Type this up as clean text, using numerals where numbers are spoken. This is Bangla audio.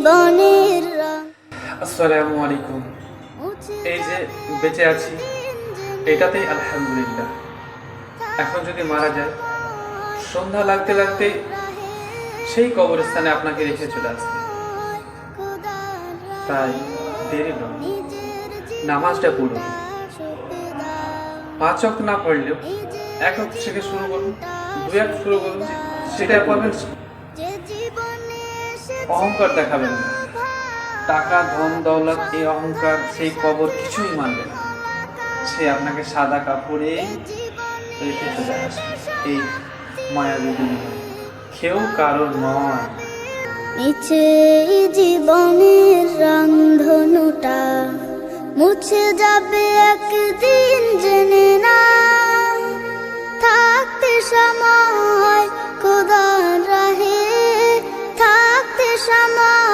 জীবনের আসসালামু আলাইকুম। এই যে বেঁচে আছি এটাতেই আলহামদুলিল্লাহ। এখন যদি মারা যায় সন্ধ্যা লাগতে লাগতেই সেই কবরস্থানে আপনাকে রেখে চলে আসবে। তাই দেরি নয়, নামাজটা পড়ুন। 5 ওয়াক্ত না পড়লেও 1 ওয়াক্ত থেকে শুরু করুন, 2 ওয়াক্ত শুরু করুন, সেটা পড়বেন। অহংকার দেখাবেন না। টাকা, ধন, দৌলত, এই অহংকার, সেই কবর কিছুই মানবে না। সে আপনাকে সাদা কাপড়েই রেখে চলে আসবে এই মায়াবী দুনিয়ায়। কেউ কারো নয়। নিচে জীবনের রংধনুটা মুছে যাবে একদিন, জেনে না থাকতে সময় খোদার রাহে, থাকতে সময়